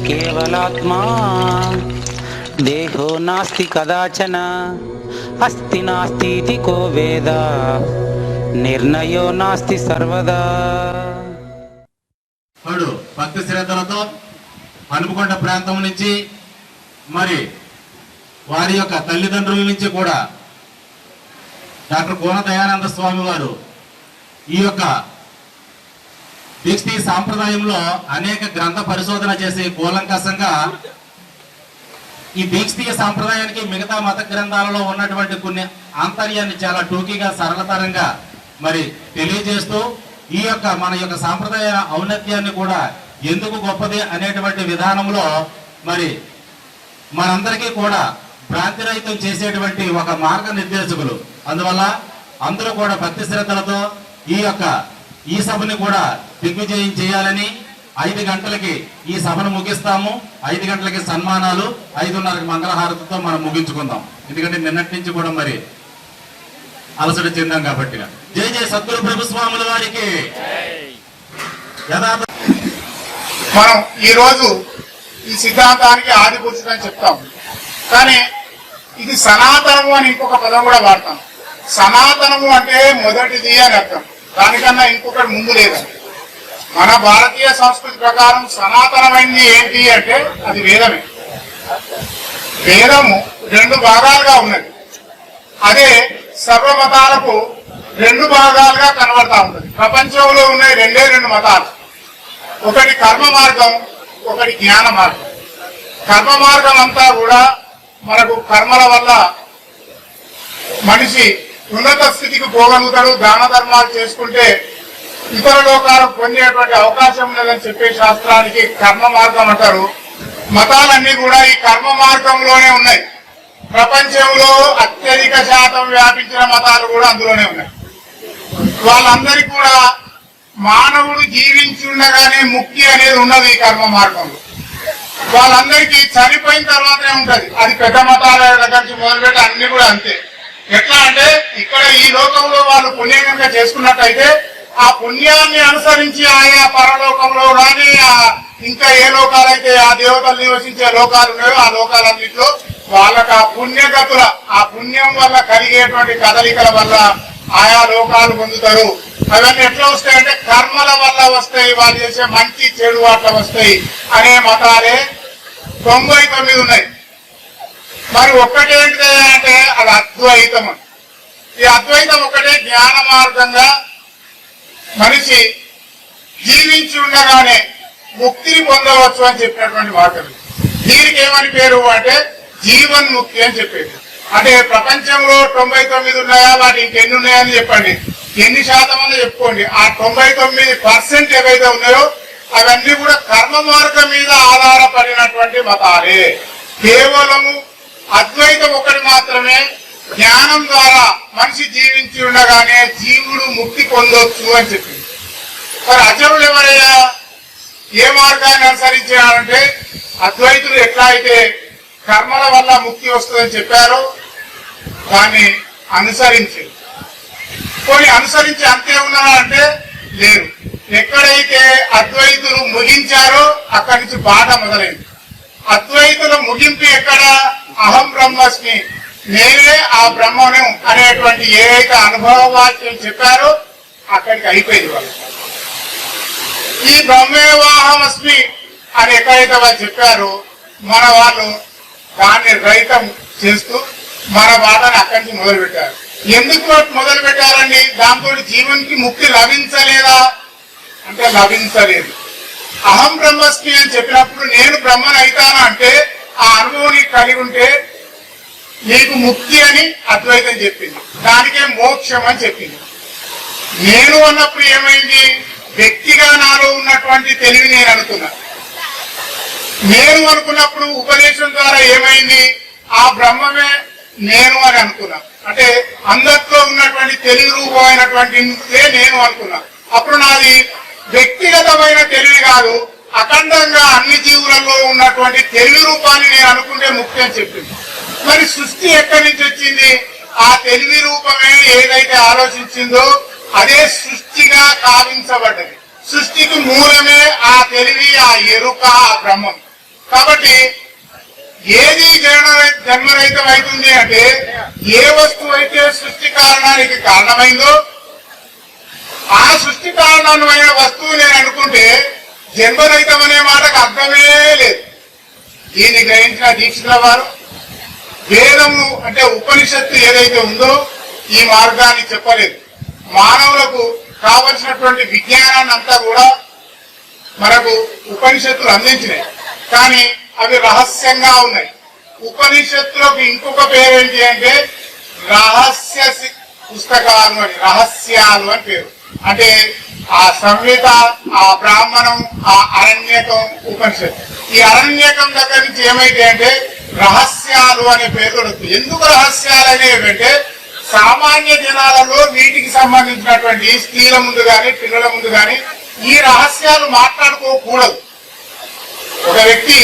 కేవలాత్మా దేహో నాస్తి కదాచన అస్తి నాస్తి కో వేద నిర్ణయో నాస్తి సర్వదా. భక్తి శ్రద్ధలతో అనుకొండ ప్రాంతం నుంచి మరి వారి యొక్క తల్లిదండ్రుల నుంచి కూడా డాక్టర్ కోన దయానంద స్వామి వారు ఈ యొక్క దీక్షితీయ సాంప్రదాయంలో అనేక గ్రంథ పరిశోధన చేసి కూలంకషంగా ఈ దీక్షితీయ సాంప్రదాయానికి మిగతా మత గ్రంథాలలో ఉన్నటువంటి కొన్ని ఆంతర్యాన్ని చాలా టూకీగా సరళతరంగా మరి తెలియజేస్తూ ఈ యొక్క మన యొక్క సాంప్రదాయ ఔన్నత్యాన్ని కూడా ఎందుకు గొప్పది అనేటువంటి విధానంలో మరి మనందరికీ కూడా భ్రాంతిరహితం చేసేటువంటి ఒక మార్గనిర్దేశకులు. అందువల్ల అందరూ కూడా భక్తి శ్రద్ధలతో ఈ సభని కూడా దిగ్విజయం చేయాలని 5 గంటలకి ఈ సభను ముగిస్తాము. 5 గంటలకి సన్మానాలు, 5:30కి మంగళహారతితో మనం ముగించుకుందాం. ఎందుకంటే నిన్నటి నుంచి కూడా మరి అలసట చెందాం కాబట్టి. జై జై సద్గురు ప్రభుస్వాముల వారికి. మనం ఈ రోజు ఈ సిద్ధాంతానికి ఆది పురుషుడని చెప్తాం, కానీ ఇది సనాతనము అని ఇంకొక పదం కూడా వాడతాం. సనాతనము అంటే మొదటిది అని అర్థం, దానికన్నా ఇంకొకటి ముందు లేదని. మన భారతీయ సంస్కృతి ప్రకారం సనాతనమైంది ఏంటి అంటే అది వేదమే. వేదము 2 భాగాలుగా ఉన్నది. అదే సర్వమతాలకు 2 భాగాలుగా కనబడతా ఉంటుంది. ప్రపంచంలో ఉన్నాయి 2 మతాలు, ఒకటి కర్మ మార్గం, ఒకటి జ్ఞాన మార్గం. కర్మ మార్గం అంతా కూడా మనకు కర్మల వల్ల మనిషి ఉన్నత స్థితికి పోగలుగుతాడు, దాన ధర్మాలు చేసుకుంటే ఇతర లోకాలకు పొందేటువంటి అవకాశం లేదని చెప్పే శాస్త్రానికి కర్మ మార్గం అంటారు. మతాలన్నీ కూడా ఈ కర్మ మార్గంలోనే ఉన్నాయి. ప్రపంచంలో అత్యధిక శాతం వ్యాపించిన మతాలు కూడా అందులోనే ఉన్నాయి. వాళ్ళందరికీ కూడా మానవుడు జీవించి ఉండగానే ముక్తి అనేది ఉన్నది ఈ కర్మ మార్గంలో. వాళ్ళందరికీ చనిపోయిన తర్వాతనే ఉంటది. అది పెద్ద మతాల దగ్గర నుంచి మొదలుపెట్టి అన్ని కూడా అంతే. ఎట్లా అంటే ఇక్కడ ఈ లోకంలో వాళ్ళు పుణ్యం కనుక చేసుకున్నట్టయితే ఆ పుణ్యాన్ని అనుసరించి ఆయా పరలోకంలో కానీ ఇంకా ఏ లోకాలైతే ఆ దేవతలు నివసించే లోకాలు ఉన్నాయో ఆ లోకాలన్నింటిలో వాళ్ళకి ఆ పుణ్యగతుల ఆ పుణ్యం వల్ల కలిగేటువంటి కదలికల వల్ల ఆయా లోకాలు పొందుతారు. అవన్నీ ఎట్లా వస్తాయంటే కర్మల వల్ల వస్తాయి, వాళ్ళు చేసే మంచి చెడు అట్లా వస్తాయి అనే మతాలే 99 ఉన్నాయి. మరి ఒక్కటేంటిదే అంటే అది అద్వైతం. ఈ అద్వైతం ఒకటే జ్ఞాన మార్గంగా మనిషి జీవించి ఉండగానే ముక్తిని పొందవచ్చు అని చెప్పినటువంటి మార్గం. దీనికి ఏమని పేరు అంటే జీవన్ముక్తి అని చెప్పేది. అంటే ప్రపంచంలో 99 ఉన్నాయా, వాటి ఇంకెన్ని ఉన్నాయని చెప్పండి, ఎన్ని శాతం అని చెప్పుకోండి. ఆ 99% ఏవైతే ఉన్నాయో అవన్నీ కూడా కర్మ మార్గం మీద ఆధారపడినటువంటి మతాలే. కేవలము అద్వైతం ఒకటి మాత్రమే జ్ఞానం ద్వారా మనిషి జీవించి ఉండగానే జీవుడు ముక్తి పొందొచ్చు అని చెప్పింది. మరి అజరులు ఎవరయ్యా, ఏ మార్గాన్ని అనుసరించారంటే అద్వైతులు ఎట్లా అయితే కర్మల వల్ల ముక్తి వస్తుందని చెప్పారో దాన్ని అనుసరించి కొన్ని అనుసరించి అంతే ఉన్నారా అంటే లేరు. ఎక్కడైతే అద్వైతులు ముగించారో అక్కడి నుంచి బాట మొదలైంది. అద్వైతుల ముగింపు ఎక్కడ, అహం బ్రహ్మస్మి, నేనే ఆ బ్రహ్మను అనేటువంటి ఏదైతే అనుభవ వాక్యం చెప్పారో అక్కడికి అయిపోయింది వాళ్ళు. ఈ బ్రహ్మేవాహమస్మి అని ఎక్కడైతే వాళ్ళు చెప్పారో మన వాళ్ళు దాన్ని రహితం చేస్తూ మన బాధని అక్కడి నుంచి మొదలు పెట్టారు. ఎందుకు మొదలు పెట్టారండి? దాంతో జీవన్కి ముక్తి లభించలేదా అంటే లభించలేదు. అహం బ్రహ్మస్మి అని చెప్పినప్పుడు నేను బ్రహ్మను అవుతాను అంటే ఆ అనుభవం నీకు కలిగి ఉంటే నీకు ముక్తి అని అద్వైతం చెప్పింది. దానికే మోక్షం అని చెప్పింది. నేను అన్నప్పుడు ఏమైంది, వ్యక్తిగా నాలో ఉన్నటువంటి తెలివి నేను అనుకున్నా. నేను అనుకున్నప్పుడు ఉపదేశం ద్వారా ఏమైంది, ఆ బ్రహ్మమే నేను అని అనుకున్నా. అంటే అందరిలో ఉన్నటువంటి తెలివి రూపమైనటువంటి నేను అనుకున్నా. అప్పుడు నాది వ్యక్తిగతమైన తెలివి కాదు, అఖండంగా అన్ని జీవులలో ఉన్నటువంటి తెలివి రూపాన్ని నేను అనుకుంటే ముక్తి అని చెప్పింది. మరి సృష్టి ఎక్కడి నుంచి వచ్చింది? ఆ తెలివి రూపమే ఏదైతే ఆలోచించిందో అదే సృష్టిగా కావించబడ్డది. సృష్టికి మూలమే ఆ తెలివి, ఆ ఎరుక, ఆ బ్రహ్మం. కాబట్టి ఏది జన్మరహితం అవుతుంది అంటే ఏ వస్తువు అయితే సృష్టి కారణానికి కారణమైందో ఆ సృష్టి కారణమైన వస్తువు నేను అనుకుంటే జన్మరహితం అనే మాటకు అర్థమే లేదు. దీన్ని గ్రహించిన దీక్షితుల వారు వేదము అంటే ఉపనిషత్తు ఏదైతే ఉందో ఈ మార్గాన్ని చెప్పలేదు. మానవులకు కావలసినటువంటి విజ్ఞానాన్ని అంతా కూడా మనకు ఉపనిషత్తులు అందించినాయి, కానీ అవి రహస్యంగా ఉన్నాయి. ఉపనిషత్తులకు ఇంకొక పేరు ఏంటి అంటే రహస్య పుస్తకాలు అని, రహస్యాలు అని పేరు. అంటే ఆ సంహిత, ఆ బ్రాహ్మణం, ఆ అరణ్యకం ఉపనిషత్తు. ఈ అరణ్యకం దగ్గర నుంచి ఏమైతే అంటే రహస్యాలు అనే పేరు దొరుకుతుంది. ఎందుకు రహస్యాలు అనేవి అంటే సామాన్య జనాలలో వీటికి సంబంధించినటువంటి స్త్రీల ముందు గాని పిల్లల ముందు గాని ఈ రహస్యాలు మాట్లాడుకోకూడదు. ఒక వ్యక్తి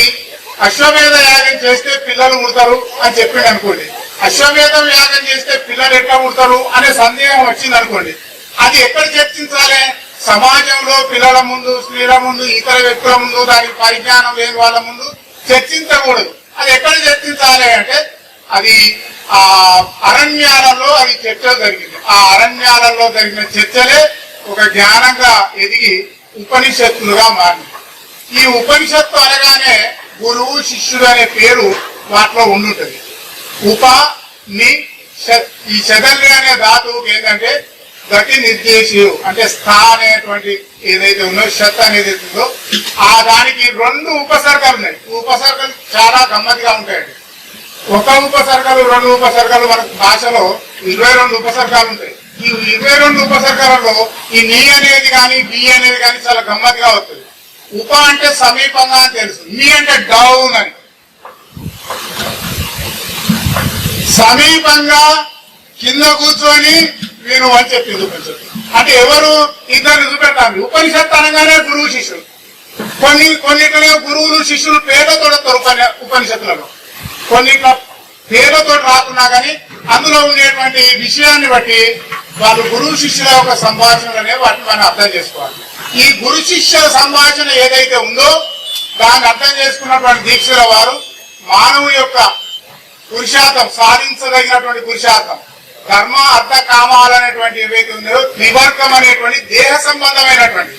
అశ్వమేధ యాగం చేస్తే పిల్లలు పుడతారు అని చెప్పిండు అనుకోండి, అశ్వమేధం యాగం చేస్తే పిల్లలు ఎట్లా పుడతారు అనే సందేహం వచ్చింది అనుకోండి, అది ఎక్కడ చర్చించాలి? సమాజంలో పిల్లల ముందు, స్త్రీల ముందు, ఇతర వ్యక్తుల ముందు, దానికి పరిజ్ఞానం లేని వాళ్ళ ముందు చర్చించకూడదు. అది ఎక్కడ చర్చించాలి అంటే అది ఆ అరణ్యాలలో అది చర్చ జరిగింది. ఆ అరణ్యాలలో జరిగిన చర్చలే ఒక జ్ఞానంగా ఎదిగి ఉపనిషత్తులుగా మారింది. ఈ ఉపనిషత్తు అనగానే గురువు శిష్యుడు అనే పేరు వాటిలో ఉండుంటది. ఈ చదల్లి అనే ధాతువుకి ఏంటంటే గతి నిర్దేశు అంటే స్థా అనేటువంటి ఏదైతే ఉందో షత్ అనేది ఉందో ఆ దానికి 2 ఉపసర్గలు ఉన్నాయి. ఉపసర్గలు చాలా గమ్మతిగా ఉంటాయండి. ఒక ఉపసర్గలు 2 ఉపసర్గలు మనకు భాషలో 22 ఉపసర్గాలు ఉంటాయి. ఈ 22 ఉపసర్గాలలో ఈ నీ అనేది కానీ బి అనేది కానీ చాలా గమ్మతిగా వస్తుంది. ఉప అంటే సమీపంగా అని తెలుసు, నీ అంటే డౌన్ అని. సమీపంగా కింద కూర్చొని నేను అని చెప్పింది ఉపనిషత్తు. అంటే ఎవరు ఇద్దరు చూపెట్టాలి. ఉపనిషత్తు అనగానే గురువు శిష్యుడు. కొన్నిటిలో గురువులు శిష్యులు పేర్లతో ఉపనిషత్తులలో, కొన్నిట్లో పేర్లతో రాకున్నా కానీ అందులో ఉండేటువంటి విషయాన్ని బట్టి వాళ్ళు గురువు శిష్యుల యొక్క సంభాషణలనే వాటిని మనం అర్థం చేసుకోవాలి. ఈ గురు శిష్యుల సంభాషణ ఏదైతే ఉందో దాన్ని అర్థం చేసుకున్నటువంటి దీక్షల వారు మానవుని యొక్క పురుషార్థం, సాధించదగినటువంటి పురుషార్థం, ధర్మ అర్థ కామాలనేటువంటి ఏవైతే ఉందో త్రివర్గం అనేటువంటి దేహ సంబంధమైనటువంటి,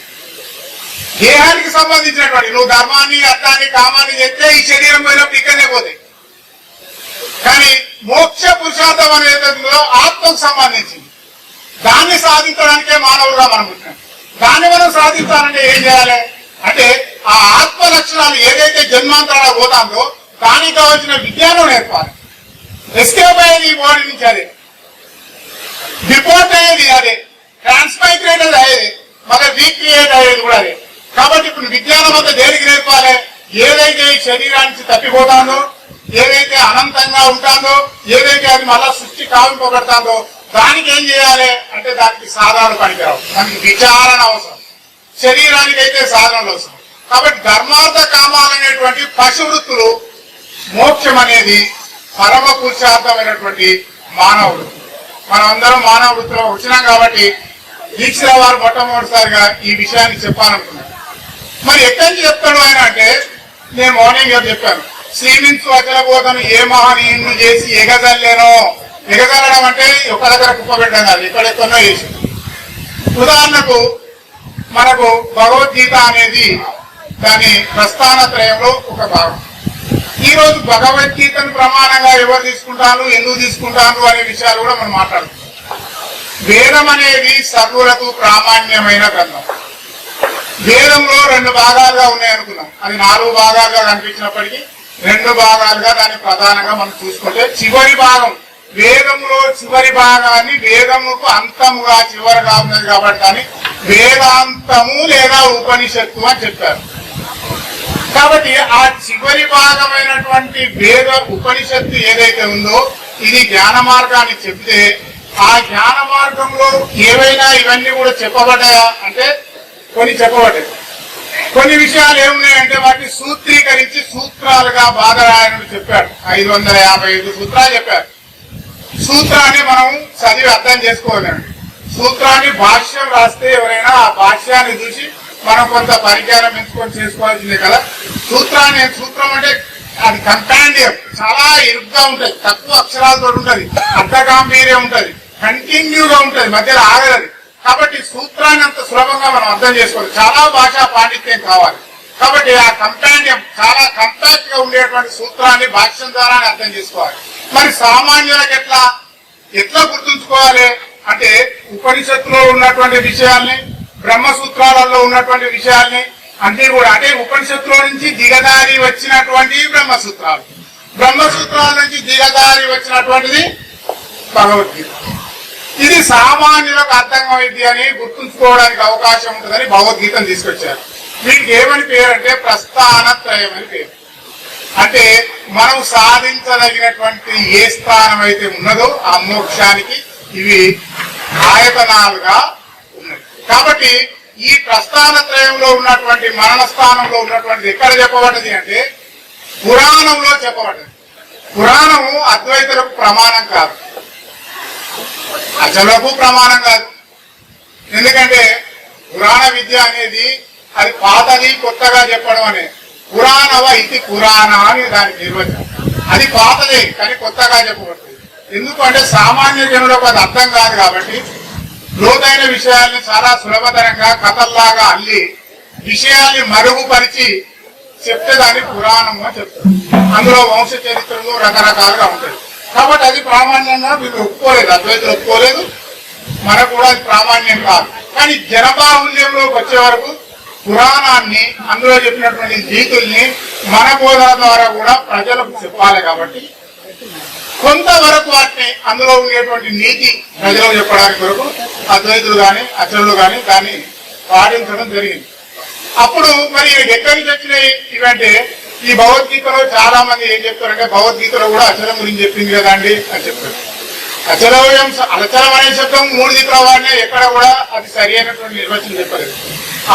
దేహానికి సంబంధించినటువంటి నువ్వు ధర్మాన్ని, అర్థాన్ని, కామాన్ని చెప్తే ఈ శరీరం పోయినప్పుడు ఇక్కడనే పోతాయి. కానీ మోక్ష పురుషార్థం అనేది ఆత్మకు సంబంధించింది. దాన్ని సాధించడానికే మానవులుగా మనం పుట్టినాం. దాన్ని మనం సాధించాలంటే ఏం చేయాలి అంటే ఆ ఆత్మ లక్షణాలు ఏదైతే జన్మాంతరాల పోతాందో దానికి కావాల్సిన విజ్ఞానం నేర్పాలి. ఎస్కేప్ అయ్యేది ఈ బాడీ నుంచి అదే, డిపోర్ట్ అయ్యేది అదే, ట్రాన్స్మైగ్రేట్ అయ్యేది, మళ్ళీ రీక్రియేట్ అయ్యేది కూడా అదే. కాబట్టి ఇప్పుడు విజ్ఞానం అంతా దేనికి నేర్పాలి? ఏదైతే ఈ శరీరానికి తప్పిపోతాందో, ఏదైతే అనంతంగా ఉంటాందో, ఏదైతే అది మళ్ళా సృష్టి కావింపబడతాందో దానికి ఏం చేయాలి అంటే దానికి సాధనలు పనికిరావు, దానికి విచారణ అవసరం. శరీరానికైతే సాధనలు అవసరం. కాబట్టి ధర్మార్థ కామాలనేటువంటి పశువృత్తులు, మోక్షం అనేది పరమ పురుషార్థమైనటువంటి మానవ వృత్తి. మనం అందరం మానవ వృత్తిలో వచ్చినాం కాబట్టి దీక్షల వారు మొట్టమొదటిసారిగా ఈ విషయాన్ని చెప్పాలనుకున్నారు. మరి ఎక్కడి నుంచి చెప్తాడు ఆయన అంటే నేను మార్నింగ్ చెప్పాను, శ్రీమించు అచలబోధను ఏ మహనీయుని చేసి ఎగజల్లేనో. ఎగజల్లడం అంటే ఒక దగ్గర కుప్పబెట్టడం కాదు, ఎక్కడెక్కడో చేసి. ఉదాహరణకు మనకు భగవద్గీత అనేది దాని ప్రస్థానత్రయంలో ఒక భాగం. ఈ రోజు భగవద్గీతను ప్రమాణంగా ఎవరు తీసుకుంటారు, ఎందుకు తీసుకుంటారు అనే విషయాలు కూడా మనం మాట్లాడుతున్నాం. వేదం అనేది సర్వులకు ప్రామాణ్యమైన గ్రంథం. వేదంలో 2 భాగాలుగా ఉన్నాయి అనుకున్నాం. అది 4 భాగాలుగా కనిపించినప్పటికీ 2 భాగాలుగా దాన్ని ప్రధానంగా మనం చూసుకుంటే చివరి భాగం, వేదంలో చివరి భాగాన్ని వేదముకు అంతముగా చివరిగా ఉన్నది కాబట్టి దాన్ని వేదాంతము లేదా ఉపనిషత్తు అని చెప్పారు. కాబట్టి ఆ చివరి భాగమైనటువంటి వేద ఉపనిషత్తు ఏదైతే ఉందో ఇది జ్ఞాన మార్గాన్ని చెప్తే ఆ జ్ఞాన మార్గంలో ఏవైనా ఇవన్నీ కూడా చెప్పబడ్డాయా అంటే కొన్ని చెప్పబడ్డాయి. కొన్ని విషయాలు ఏమున్నాయంటే వాటిని సూత్రీకరించి సూత్రాలుగా బాదరాయణుడు చెప్పాడు. 555 సూత్రాలు చెప్పారు. సూత్రాన్ని మనం చదివి అర్థం చేసుకోవాలండి. సూత్రాన్ని భాష్యం రాస్తే ఎవరైనా ఆ భాష్యాన్ని చూసి మనం కొంత పరిజ్ఞానం ఎంచుకొని చేసుకోవాల్సిందే కదా. సూత్రం అంటే అది కంపాండియం, చాలా ఇరుగ్గా ఉంటది, తక్కువ అక్షరాలతో ఉంటది, అర్థగాంభీర్యం ఉంటది, కంటిన్యూగా ఉంటది, మధ్యలో ఆగదు. కాబట్టి సూత్రాన్ని అంత సులభంగా మనం అర్థం చేసుకోవాలి, చాలా భాషా పాండిత్యం కావాలి. కాబట్టి ఆ కంపాండియం చాలా కంపాక్ట్ గా ఉండేటువంటి సూత్రాన్ని భాష్యం ద్వారా అర్థం చేసుకోవాలి. మరి సామాన్యులకు ఎట్లా గుర్తుంచుకోవాలి అంటే ఉపనిషత్తులో ఉన్నటువంటి విషయాల్ని, బ్రహ్మసూత్రాలలో ఉన్నటువంటి విషయాల్ని అన్ని కూడా, అంటే ఉపనిషత్తులో నుంచి దిగదారి వచ్చినటువంటి బ్రహ్మసూత్రాలు, బ్రహ్మసూత్రాల నుంచి దిగదారి వచ్చినటువంటిది భగవద్గీత. ఇది సామాన్యులకు అర్థమైంది అని గుర్తుంచుకోవడానికి అవకాశం ఉంటుందని భగవద్గీతను తీసుకొచ్చారు. వీటికి ఏమని పేరు అంటే ప్రస్థానత్రయం అని పేరు. అంటే మనం సాధించదగినటువంటి ఏ స్థానం అయితే ఉన్నదో ఆ మోక్షానికి ఇవి ఆయతనాలుగా ఉన్నాయి. కాబట్టి ఈ ప్రస్థానత్రయంలో ఉన్నటువంటి మరణ స్థానంలో ఉన్నటువంటిది ఎక్కడ చెప్పబడ్డది అంటే పురాణంలో చెప్పబడ్డది. పురాణము అద్వైతులకు ప్రమాణం కాదు, అచలకు ప్రమాణం కాదు. ఎందుకంటే పురాణ విద్య అనేది అది పాతది కొత్తగా చెప్పడం అనే పురాణవ ఇది పురాణ అని దానికి నిర్వచనం. అది పాతదే కానీ కొత్తగా చెప్పబడుతుంది. ఎందుకంటే సామాన్య జనులకు అది అర్థం కాదు కాబట్టి లోతైన విషయాల్ని చాలా సులభతరంగా కథల్లాగా అల్లి విషయాల్ని మరుగుపరిచి చెప్తే దాన్ని పురాణం అని చెప్తారు. అందులో వంశ చరిత్రలు రకరకాలుగా ఉంటాయి. కాబట్టి అది ప్రామాణ్యంగా వీళ్ళు ఒప్పుకోలేదు, అద్వైతులు ఒప్పుకోలేదు, మనకు కూడా అది ప్రామాణ్యం కాదు. కానీ జనబాహుల్యంలోకి వచ్చే వరకు పురాణాన్ని, అందులో చెప్పినటువంటి నీతుల్ని మన బోధన ద్వారా కూడా ప్రజలకు చెప్పాలి. కాబట్టి కొంతవరకు వాటిని అందులో ఉండేటువంటి నీతి ప్రజలకు చెప్పడానికి వరకు అద్వైతులు గాని అచరులు గాని దాన్ని పాటించడం జరిగింది. అప్పుడు మరి ఎక్కడి నుంచి వచ్చినాయి ఇవంటే ఈ భగవద్గీతలో చాలా మంది ఏం చెప్తారంటే భగవద్గీతలో కూడా అచలం గురించి చెప్పింది కదా అండి అని చెప్తారు. అచలం అనే శబ్దం 3 దిక్కుల వాడినే ఎక్కడ కూడా అది సరి అయినటువంటి నిర్వచనం చెప్పలేదు.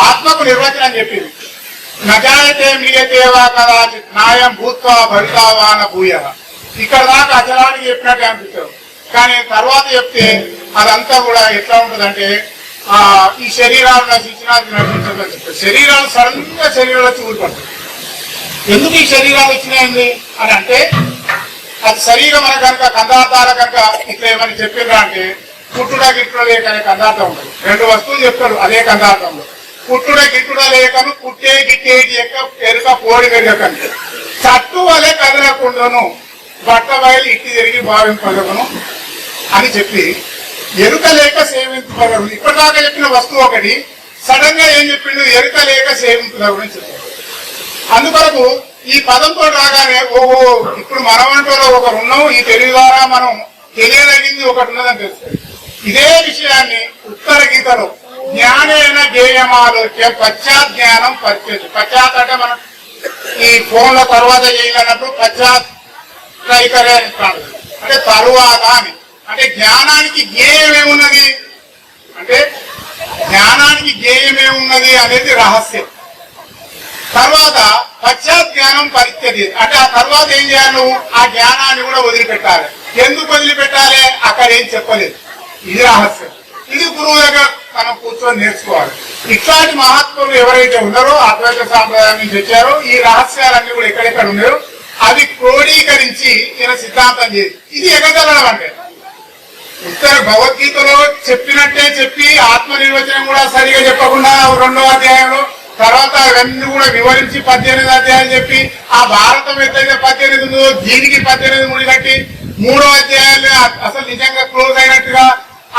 ఆత్మకు నిర్వచనం చెప్పింది. నజాయతే మియతేవా కదాచిత్ నాయం భూత్వా భవితావాన భూయ. ఇక్కడ దాకా అచలానికి చెప్పినట్టే అనిపిస్తారు. కానీ తర్వాత చెప్తే అదంతా కూడా ఎట్లా ఉంటుందంటే ఈ శరీరాలు నశించినది నశించదని చెప్తారు. శరీరాలు సడన్ గా శరీరాలు వచ్చి ఊరిపడతాయి. ఎందుకు ఈ శరీరాలు వచ్చినాయండి అని అంటే అది శరీరం మన కనుక కందార్థాల కనుక ఇట్లా ఏమని చెప్పిండ్రా అంటే పుట్టుడ గిట్టుడ లేక అనే కందార్థం ఉంటుంది. 2 వస్తువులు చెప్తాడు అదే కందార్థంలో. పుట్టుడ గిట్టుడ లేకను పుట్టే గిట్టేటి యొక్క ఎరుక పోడి పెరగకండి చట్టు వలె కదలకుండాను బట్ట బయలు ఇట్టి తిరిగి భావింపగలను అని చెప్పి ఎరుక లేక సేవించగలరు. ఇప్పటిదాకా చెప్పిన వస్తువు ఒకటి, సడన్ గా ఏం చెప్పిండు ఎరుక లేక సేవించగలరు అని చెప్పారు. అందుకొరకు ఈ పదంతో రాగానే ఓహో ఇప్పుడు మనమంటూ ఒకరు ఉన్నాం, ఈ తెలివి ద్వారా మనం తెలియదగింది ఒకటి ఉన్నదని తెలుస్తుంది. ఇదే విషయాన్ని ఉత్తర గీతలో జ్ఞానేన జ్ఞేయమాలోచ్యం పశ్చాత్ జ్ఞానం పరిచయం. పశ్చాత్ అంటే మనం ఈ ఫోన్ల తర్వాత చేయాలన్నప్పుడు పశ్చాత్ ట్రైకరే అంటే తరువాత అని. అంటే జ్ఞానానికి జ్ఞేయమేమున్నది అంటే జ్ఞానానికి జ్ఞేయమేమున్నది అనేది రహస్యం. తర్వాత పశ్చాత్ జ్ఞానం పరిత్యది అంటే ఆ తర్వాత ఏం చేయాలి, నువ్వు ఆ జ్ఞానాన్ని కూడా వదిలిపెట్టాలి. ఎందుకు వదిలిపెట్టాలి అక్కడ ఏం చెప్పలేదు. ఇది రహస్యం. ఇది గురువు దగ్గర మనం కూర్చొని నేర్చుకోవాలి. ఇట్లాంటి మహాత్ములు ఎవరైతే ఉన్నారో అద్వైత సాంప్రదాయం నుంచి వచ్చారో ఈ రహస్యాలన్నీ కూడా ఎక్కడెక్కడ ఉన్నాయో అవి క్రోడీకరించి ఈయన సిద్ధాంతం చేసి ఇది ఎగదలడం అంటే ఉత్తర భగవద్గీతలో చెప్పినట్టే చెప్పి ఆత్మ నిర్వచనం కూడా సరిగా చెప్పకుండా 2వ అధ్యాయంలో తర్వాత అవన్నీ కూడా వివరించి 18 అధ్యాయాలు చెప్పి ఆ భారతం ఎట్లయితే 18 ఉందో దీనికి 18 ముడి కట్టి 3వ అధ్యాయాలు అసలు నిజంగా క్లోజ్ అయినట్టుగా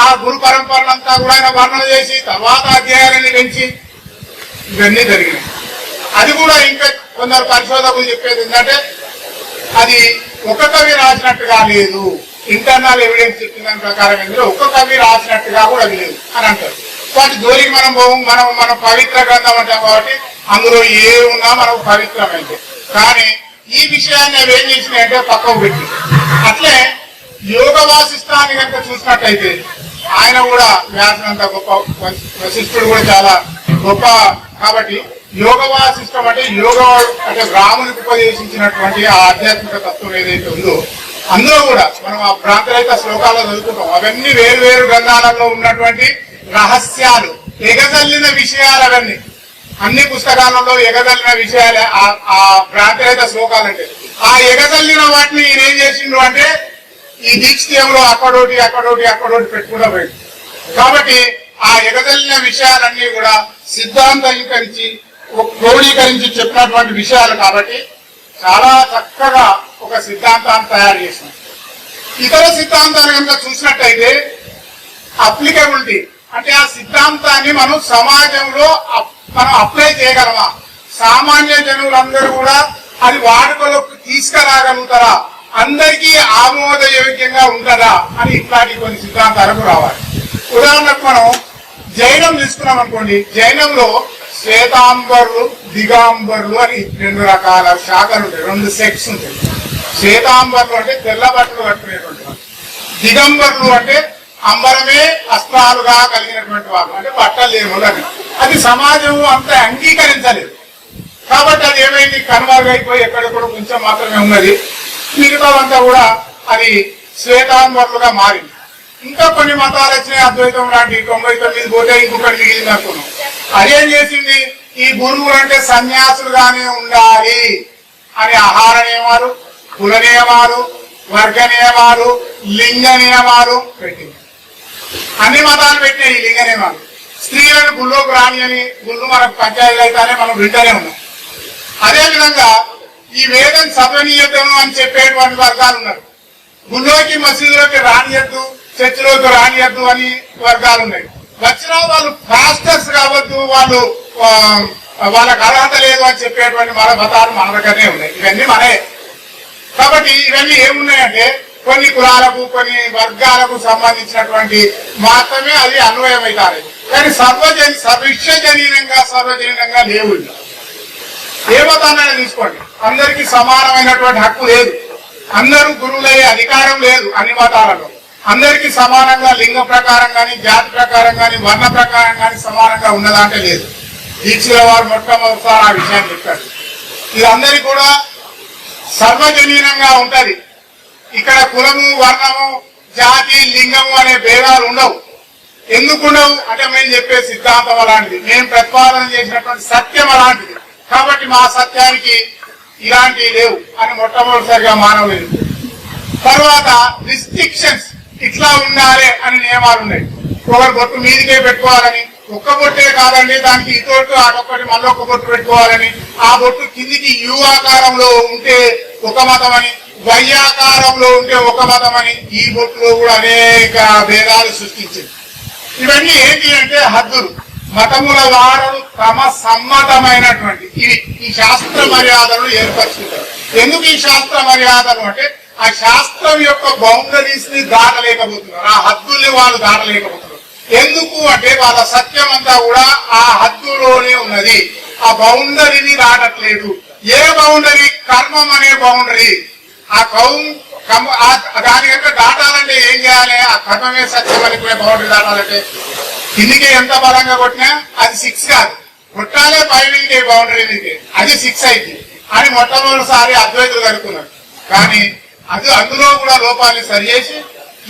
ఆ గురు పరంపరలంతా కూడా ఆయన వర్ణన చేసి తర్వాత అధ్యాయాలని పెంచి ఇవన్నీ జరిగినాయి. అది కూడా ఇంకా కొందరు పరిశోధకులు చెప్పేది ఏంటంటే అది ఒక కవి రాసినట్టుగా లేదు, ఇంటర్నల్ ఎవిడెన్స్ చెప్పిన దాని ప్రకారం ఏంటంటే ఒక్క కవి రాసినట్టుగా కూడా అది లేదు అని అంటారు. వాటి జోలికి మనం మనం పవిత్ర గ్రంథం అంటాం కాబట్టి అందులో ఏ ఉన్నా మనకు పవిత్రమైంది. కానీ ఈ విషయాన్ని అవి ఏం చేసినాయంటే పక్కకు పెట్టి అట్లే యోగ వాసిష్టాన్ని కనుక చూసినట్టయితే ఆయన కూడా వ్యాసనంత గొప్ప, వశిష్ఠుడు కూడా చాలా గొప్ప. కాబట్టి యోగ వాసిష్టం అంటే యోగ అంటే రామునికి ఉపదేశించినటువంటి ఆ ఆధ్యాత్మిక తత్వం ఏదైతే ఉందో అందులో కూడా మనం ఆ ప్రాంతరహిత శ్లోకాల్లో చదువుకుంటాం. అవన్నీ వేరు వేరు గ్రంథాలలో ఉన్నటువంటి రహస్యాలు, ఎగజల్లిన విషయాలు అవన్నీ. అన్ని పుస్తకాలలో ఎగదల్లిన విషయాలే ఆ భ్రాంతిరహిత శ్లోకాలంటే. ఆ ఎగదల్లిన వాటిని ఈయన ఏం చేసిండు అంటే ఈ దీక్షలో అక్కడోటి పెట్టుకుంటూ పోయింది. కాబట్టి ఆ ఎగదల్లిన విషయాలన్నీ కూడా సిద్ధాంతీకరించి క్రోడీకరించి చెప్పినటువంటి విషయాలు కాబట్టి చాలా చక్కగా ఒక సిద్ధాంతాన్ని తయారు చేసింది. ఇతర సిద్ధాంతాలు కనుక చూసినట్టయితే అప్లికబిలిటీ అంటే ఆ సిద్ధాంతాన్ని మనం సమాజంలో మనం అప్లై చేయగలమా, సామాన్య జనులందరూ కూడా అది వాడుకలోకి తీసుకురాగలుగుతారా, అందరికీ ఆమోదయోగ్యంగా ఉంటుందా అని ఇట్లాంటి కొన్ని సిద్ధాంతాలకు రావాలి. ఉదాహరణకు మనం జైనం తీసుకున్నాం అనుకోండి. జైనంలో శ్వేతాంబరులు దిగాంబరులు అని 2 రకాల శాఖలు ఉంటాయి, 2 సెక్స్ ఉంటాయి. శ్వేతాంబరులు అంటే తెల్ల బట్టలు కట్టుకునేటువంటి వాళ్ళు, దిగంబరులు అంటే అంబరమే అస్త్రాలుగా కలిగినటువంటి వాళ్ళు, అంటే బట్టలు లేని. అది సమాజం అంతా అంగీకరించలేదు కాబట్టి అది ఏమైంది, కనుమరుగైపోయి ఎక్కడెక్కడ కొంచెం మాత్రమే ఉన్నది, మిగతాదంతా కూడా అది శ్వేతాంబరులుగా మారింది. ఇంకా కొన్ని మతాలు వచ్చినాయి, అద్వైతం లాంటి 99 పోతే ఇంకొకటి మిగిలింది అనుకున్నాం. అదేం చేసింది, ఈ గురువులు అంటే సన్యాసులుగానే ఉండాలి అని ఆహార నియమాలు, కుల నియమాలు, వర్గ నియమాలు, లింగ నియమాలు పెట్టింది. అన్ని మతాలు పెట్టినాయి ఈ లింగ నియమాలు. స్త్రీలను గుళ్ళోకి రాని అని గుళ్ళు మనకు పంచాయతీలు అయితేనే మనం వింటనే ఉన్నాం. అదేవిధంగా ఈ వేదం సర్వనీయతను అని చెప్పేటువంటి వర్గాలు ఉన్నారు. గుళ్ళోకి మసీదులోకి రానియద్దు, చర్చిలోకి రానియద్దు అని వర్గాలు ఉన్నాయి. వచ్చిన వాళ్ళు పాస్టర్స్ కావద్దు, వాళ్ళు వాళ్ళకి అర్హత లేదు అని చెప్పేటువంటి మన మతాలు మన దగ్గరనే ఉన్నాయి. ఇవన్నీ మనే. కాబట్టి ఇవన్నీ ఏమున్నాయంటే కొన్ని కులాలకు కొన్ని వర్గాలకు సంబంధించినటువంటి మాత్రమే అది అన్వయమవుతారు. కానీ సర్వజనీనంగా లేవు. ఏ మతాన్నైనా తీసుకోండి, అందరికీ సమానమైనటువంటి హక్కు లేదు. అందరూ గురువులయ్యే అధికారం లేదు అన్ని మతాలలో. అందరికీ సమానంగా లింగ ప్రకారం కానీ, జాతి ప్రకారం కానీ, వర్ణ ప్రకారం కానీ సమానంగా ఉన్నదంటే లేదు. దీక్షల వారు మొట్టమొదటిసారి ఆ విషయాన్ని చెప్పారు. ఇది అందరికీ కూడా సర్వజనీనంగా ఉంటది. ఇక్కడ కులము, వర్ణము, జాతి, లింగము అనే భేదాలు ఉండవు. ఎందుకు ఉండవు అంటే మేము చెప్పే సిద్ధాంతం అలాంటిది, మేము ప్రతిపాదన చేసినటువంటి సత్యం అలాంటిది. కాబట్టి మా సత్యానికి ఇలాంటివి లేవు అని మొట్టమొదటిసారిగా మానవులు. తర్వాత రిస్ట్రిక్షన్స్, ఇట్లా ఉండాలి అని నియమాలు ఉన్నాయి. ఒకరు బొట్టు మీదికే పెట్టుకోవాలని, ఒక్క బొట్టే కాదండి, దానికి ఇతోటి అటొక్కటి మళ్ళీ ఒక్క బొట్టు పెట్టుకోవాలని, ఆ బొట్టు కిందికి యు ఆకారంలో ఉంటే ఒక మతం అని, వయ్యాకారంలో ఉంటే ఒక మతం అని, ఈ బొట్టులో కూడా అనేక భేదాలు సృష్టించింది. ఇవన్నీ ఏంటి అంటే హద్దులు. మతముల వారు తమ సమ్మతమైనటువంటి ఈ శాస్త్ర మర్యాదలను ఏర్పరచుకుంటారు. ఎందుకు ఈ శాస్త్ర మర్యాదలు అంటే ఆ శాస్త్రం యొక్క బౌండరీస్ ని దాటలేకపోతున్నారు, ఆ హద్దుల్ని వాళ్ళు దాటలేకపోతున్నారు. ఎందుకు అంటే వాళ్ళ సత్యం అంతా కూడా ఆ హద్దులోనే ఉన్నది, ఆ బౌండరీని దాటట్లేదు. A boundary? కర్మం అనే బౌండరీ. ఆ దాని యొక్క దాటాలంటే ఏం చేయాలి? ఆ కర్మమే సత్యం అనుకునే బౌండరీ దాటాలంటే కిందికి ఎంత బలంగా కొట్టినా అది 6 కాదు, కొట్టాలే పైకి బౌండరీ, అది 6 అయింది అని మొట్టమొదటిసారి అద్వైతులు కనుక్కున్నారు. కానీ అందులో కూడా లోపాన్ని సరిచేసి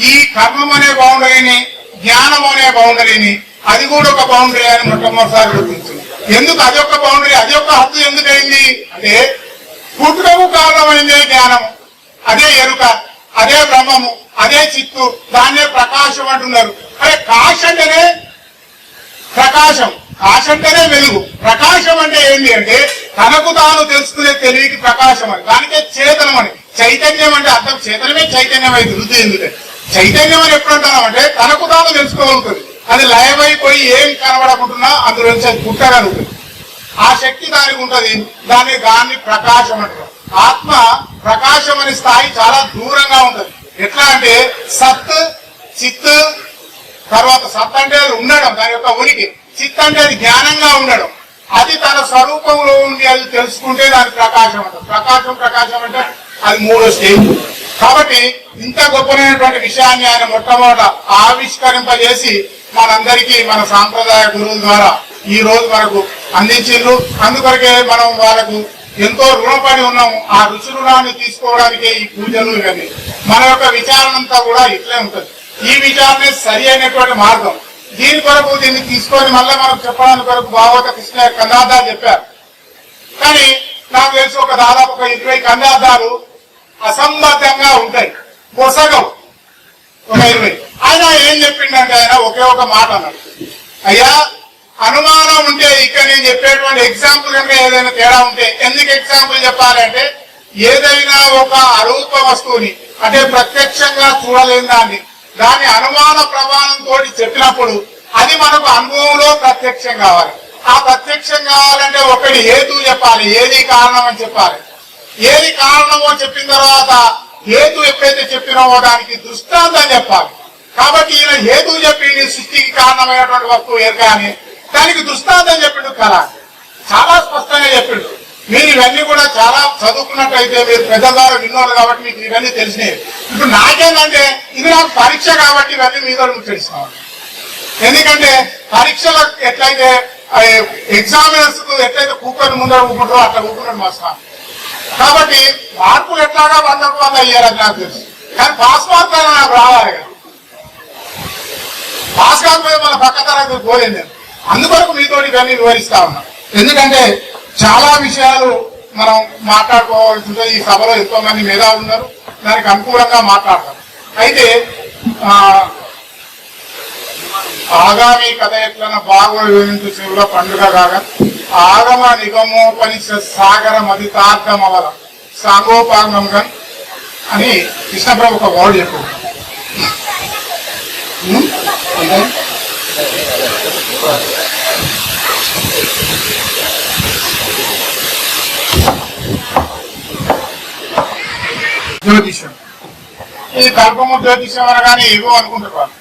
ఈ కర్మం అనే బౌండరీని, జ్ఞానం అనే బౌండరీని, అది కూడా ఒక బౌండరీ అని మొట్టమొదటిసారి గుర్తించింది. ఎందుకు అది ఒక బౌండరీ, అది ఒక హద్దు ఎందుకైంది అంటే పుట్టుకకు కారణమైందే జ్ఞానము, అదే ఎరుక, అదే బ్రహ్మము, అదే చిత్తు, దాన్నే ప్రకాశం అంటున్నారు. అదే కాశ అంటేనే ప్రకాశం, కాశ అంటేనే వెలుగు. ప్రకాశం అంటే ఏంటి అంటే తనకు తాను తెలుసుకునే తెలివికి ప్రకాశం అని, దానికే చేతనం అని. చైతన్యం అంటే అర్థం చైతన్యమే చైతన్యం అయితే వృద్ధి ఎందుకంటే చైతన్యం అని ఎప్పుడు అంటున్నామంటే తనకు తాను తెలుసుకోగలుగుతుంది. అది లయమైపోయి ఏం కనబడకుంటున్నా అందులోంచి అది పుట్టగలుగుతుంది. ఆ శక్తి దానికి ఉంటది, దాన్ని ప్రకాశం అంటారు. ఆత్మ ప్రకాశం అనే స్థాయి చాలా దూరంగా ఉంటది. ఎట్లా అంటే సత్, చిత్, తర్వాత సత్ అంటే అది ఉండడం, దాని యొక్క ఉనికి. చిత్ అంటే అది జ్ఞానంగా ఉండడం, అది తన స్వరూపంలో ఉండి అది తెలుసుకుంటే దాని ప్రకాశం అంటారు. ప్రకాశం అంటే అది 3వ స్టేజ్. కాబట్టి ఇంత గొప్పనైనటువంటి విషయాన్ని ఆయన మొట్టమొదట ఆవిష్కరింపజేసి మనందరికీ మన సాంప్రదాయ గురువుల ద్వారా ఈ రోజు మనకు అందించిండ్రు. అందుకొరకే మనం వాళ్ళకు ఎంతో రుణపడి ఉన్నాము. ఆ రుణాన్ని తీసుకోవడానికే ఈ పూజలు ఇవన్నీ. మన యొక్క విచారణ అంతా కూడా ఇట్లే ఉంటుంది. ఈ విచారణే సరి అయినటువంటి మార్గం. దీని కొరకు దీన్ని తీసుకొని మళ్ళీ మనకు చెప్పడానికి కొరకు భాగవత కృష్ణ కందార్థాలు చెప్పారు. కానీ నాకు తెలిసి ఒక దాదాపు ఒక 20 కందార్థాలు అసంబద్ధంగా ఉంటాయి, పొసగవు ఒక 20. ఆయన ఏం చెప్పిండంటే ఆయన ఒకే ఒక మాట అన్నాడు, అయ్యా అనుమానం ఉంటే ఇక్కడ నేను చెప్పేటువంటి ఎగ్జాంపుల్ కనుక ఏదైనా తేడా ఉంటే, ఎందుకు ఎగ్జాంపుల్ చెప్పాలంటే ఏదైనా ఒక అరూప వస్తువుని అంటే ప్రత్యక్షంగా చూడలేని దాన్ని అనుమాన ప్రమాణంతో చెప్పినప్పుడు అది మనకు అనుభవంలో ప్రత్యక్షం కావాలి. ఆ ప్రత్యక్షం కావాలంటే ఒకటి హేతు చెప్పాలి, ఏది కారణం అని చెప్పాలి. ఏది కారణమో చెప్పిన తర్వాత హేతు ఎప్పుడైతే చెప్పినామో దానికి దృష్టాంతం చెప్పాలి. కాబట్టి ఈయన హేతు చెప్పింది సృష్టికి కారణమైనటువంటి వస్తువు ఏది కానీ దానికి దృష్టాంతం చెప్పిండు కదా, చాలా స్పష్టంగా చెప్పిండు. మీరు ఇవన్నీ కూడా చాలా చదువుకున్నట్టయితే మీరు పెద్ద ద్వారా విన్నారు కాబట్టి మీకు ఇవన్నీ తెలిసినవి. ఇప్పుడు నాకేంటంటే ఇది నాకు పరీక్ష కాబట్టి ఇవన్నీ మీద తెలుసుకోవాలి. ఎందుకంటే పరీక్షలో ఎట్లయితే ఎగ్జామినర్స్ ఎట్లయితే కూకొని ముందర ఊపుకుంటారో అట్లా ఊపుకున్నాడు మా సార్. కాబట్టి మార్కులు ఎట్లాగా 100కు 100 అయ్యారని నాకు తెలుసు, కానీ పాస్ మార్కులు నాకు రావాలి కదా. పాస్ కాకపోతే మన పక్క తరగతి పోలేదు నేను. అందుకొరకు మీతో ఇవన్నీ వివరిస్తా ఉన్నా. ఎందుకంటే చాలా విషయాలు మనం మాట్లాడుకోవాల్సి ఉంటుంది. ఈ సభలో ఎంతో మంది మేధావులు ఉన్నారు, దానికి అనుకూలంగా మాట్లాడతారు. అయితే ఆగామి కథ ఎట్లన బాగా వివరించు శివుల పండుగ కాగా ఆగమ నిగమోపనిషత్ సాగర మదితార్థమవల సాంగోపాంగంగా అని కృష్ణప్రభు ఒక వర్డ్ చెప్పు. జ్యోతిష్యం, ఈ కల్పము జ్యోతిష్యం అనగానే ఏవో అనుకుంటున్నారు.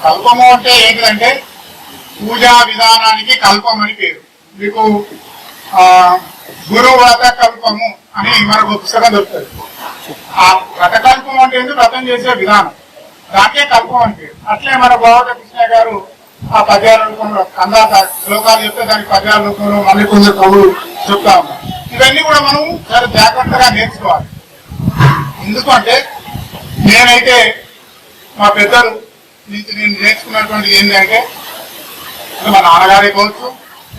కల్పము అంటే ఏంటంటే పూజా విధానానికి కల్పం అని పేరు. మీకు గురువ్రత కల్పము అని మనకు పుస్తకం దొరుకుతుంది. ఆ వ్రతకల్పం అంటే వ్రతం చేసే విధానం, దానికే కల్పం అని పేరు. అట్లే మన భాగవత కృష్ణ గారు ఆ పద్యాల రూపంలో కందాత శ్లోకాలు చెప్తే దానికి పద్యాల రూపంలో మళ్ళీ కొందరు కవులు చెప్తా ఉన్నారు. ఇవన్నీ కూడా మనం చాలా జాగ్రత్తగా నేర్చుకోవాలి. ఎందుకంటే నేనైతే మా పెద్దలు నుంచి నేను నేర్చుకున్నటువంటిది ఏంటంటే మా నాన్నగారే కావచ్చు,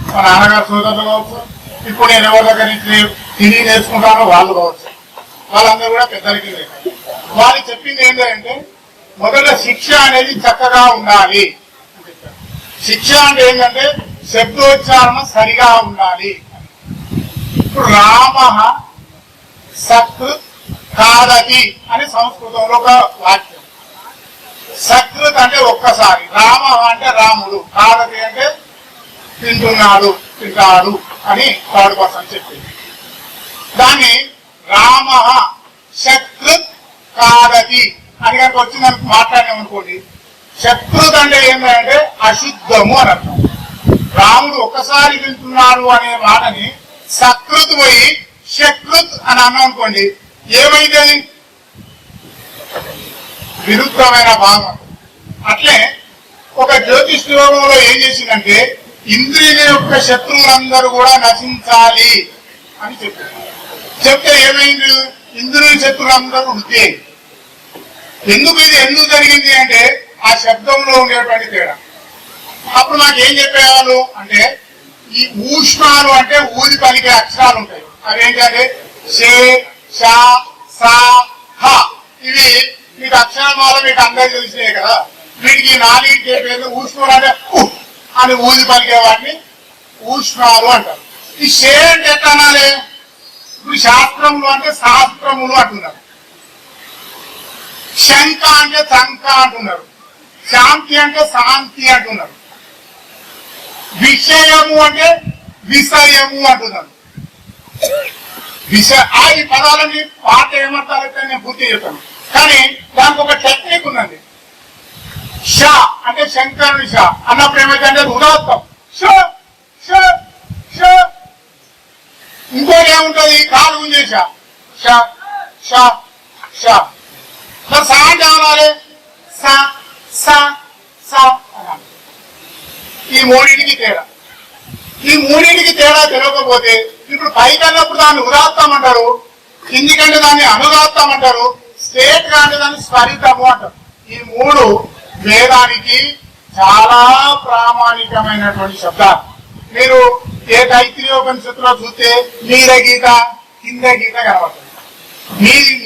మా నాన్నగారి సోదరులు కావచ్చు, ఇప్పుడు నేను ఎవరి దగ్గర నుంచి తిరిగి నేర్చుకుంటానో వాళ్ళు కావచ్చు, వాళ్ళందరూ కూడా పెద్దలకి వాళ్ళు చెప్పింది ఏంటంటే మొదట శిక్ష అనేది చక్కగా ఉండాలి అని చెప్పారు. శిక్ష అంటే ఏంటంటే శబ్దోచ్చారణ సరిగా ఉండాలి. ఇప్పుడు రామ సకృత్ కాదతి అని సంస్కృతంలో ఒక వాక్యం. సకృత్ అంటే ఒక్కసారి, రామ అంటే రాముడు, కాదతి అంటే తింటాడు అని థర్డ్ పర్సన్ చెప్పింది. దాన్ని రామ సకృత్ కాదతి అని కనుక వచ్చి మనకు మాట్లాడామనుకోండి, శకృత్ అంటే ఏంటంటే అశుద్ధము అని అర్థం. రాముడు ఒక్కసారి తింటున్నాడు అనే మాటని సకృత్ పోయి శకృత్ అని అన్నాం అనుకోండి, ఏమైతే విరుద్ధమైన భావం. అట్లే ఒక జ్యోతిష్ యోగంలో ఏం చేసిందంటే ఇంద్రియుల యొక్క శత్రువులందరూ కూడా నశించాలి అని చెప్పారు. చెప్తే ఏమైంది, ఇంద్రియుల శత్రువులందరూ ఉంటే. ఎందుకు జరిగింది అంటే ఆ శబ్దంలో ఉండేటువంటి తేడా. అప్పుడు నాకు ఏం చెప్పేవాళ్ళు అంటే ఈ ఊష్మాలు అంటే ఊది పలికే అక్షరాలు ఉంటాయి. అవి ఏంటంటే షే షా సా హ, ఇవి మీకు అక్షరమాల మీకు అందరికీ తెలిసినాయి కదా. వీటికి 4 పేర్లు ఊష్మాలు అంటే అని ఊది పలికే వాటిని ఊష్మాలు అంటారు. ఈ షే అంటే ఎట్లా అనాలి, ఇప్పుడు శాస్త్రములు అంటే శాస్త్రములు అంటున్నారు, శంక అంటే చంక అంటున్నారు, శాంతి అంటే శాంతి అంటున్నారు, విషయము అంటే విషయము అంటున్నారు. ఈ పదాలని పాట ఏమంటారంటే నేను పూర్తి చెప్తాను, కానీ దానికి ఒక టెక్నిక్ ఉన్నది. ష అంటే శంకరుని ష అన్నప్పుడు ఏమైతే ఉదాత్తం ష ష ష. ఇంకోటి ఏముంటది, కాలు గుంజేష ష ష ష. మరి సా అంటే ఏమనాలి, స స స అనాలి. ఈ మూడింటికి తేడా తెలియకపోతే ఇప్పుడు పైకి అన్నప్పుడు దాన్ని ఉదాత్తం అంటారు, కిందికంటే దాన్ని అనుదాత్తం అంటారు, స్ట్రేట్ గా అంటే దాన్ని స్వరితము అంటారు. ఈ 3 వేదానికి చాలా ప్రామాణికమైనటువంటి శబ్దాలు. మీరు ఏ తైత్రీయోపనిషత్తులో చూస్తే నీర గీత కింద గీత కనబడుతుంది.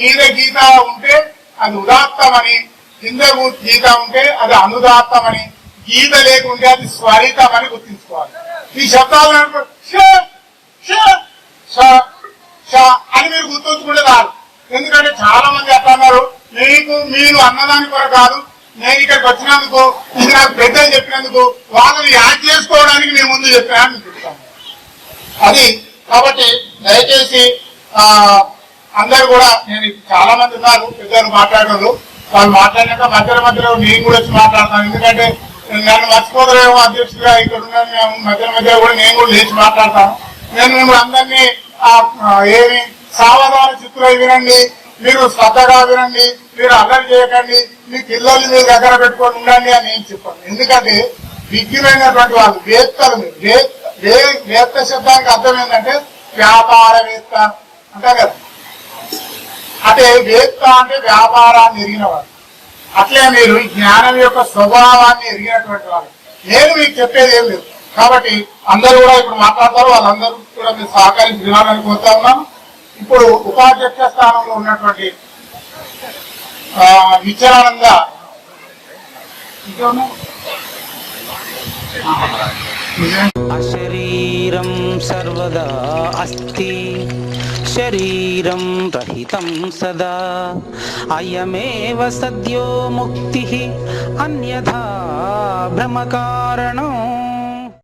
నీర గీత ఉంటే అది ఉదాత్తమని, కింద గీత ఉంటే అది అనుదాత్తమని, గీత లేకుంటే అది స్వరితమని గుర్తించుకోవాలి. ఈ శబ్దాలు అని మీరు గుర్తుంచుకుంటే చాలు. ఎందుకంటే చాలా మంది ఎట్లా అన్నారు, మీరు అన్నదాని కొరకు కాదు, నేను ఇక్కడికి వచ్చినందుకు, ఇది నాకు పెద్దలు చెప్పినందుకు వాళ్ళని యాడ్ చేసుకోవడానికి నేను ముందు చెప్పాను చెప్తాను. అది కాబట్టి దయచేసి అందరు కూడా, నేను చాలా మంది ఉన్నారు పెద్దలు మాట్లాడారు, వాళ్ళు మాట్లాడినాక మధ్యలో నేను కూడా వచ్చి మాట్లాడతాను. ఎందుకంటే నన్ను మర్చిపోతారేమో అధ్యక్షుడిగా ఇక్కడ ఉన్నాను, మధ్యలో కూడా నేను కూడా లేచి మాట్లాడతాను. నేను మిమ్మల్ని అందరినీ ఏమి సావధాన చిత్తులై వినండి, మీరు శ్రద్ధగా వినండి, మీరు అల్లరి చేయకండి, మీ పిల్లల్ని మీరు దగ్గర పెట్టుకొని ఉండండి అని నేను చెప్పాను. ఎందుకంటే విజ్ఞమైనటువంటి వాళ్ళు వేత్తలు. మీరు వేత్త శబ్దానికి అర్థం ఏంటంటే వ్యాపారవేత్త అంటారు కదా. అంటే వేత్త అంటే వ్యాపారాన్ని ఎరిగినవాడు. అట్లే మీరు జ్ఞానం యొక్క స్వభావాన్ని ఎరిగినటువంటి వాళ్ళు. నేను మీకు చెప్పేది ఏం లేదు. కాబట్టి అందరూ కూడా ఇప్పుడు మాట్లాడతారు, వాళ్ళందరూ కూడా మీరు సహకరించి వినాలని కోరుతా ఉన్నాను. ఇప్పుడు ఉపాధ్యక్ష స్థానంలో ఉన్నటువంటి విచారానంద అశరీరం సర్వదా అస్తి శరీరం రహితం సదా అయమేవ సద్యో ముక్తి అన్యథా భ్రమకారణం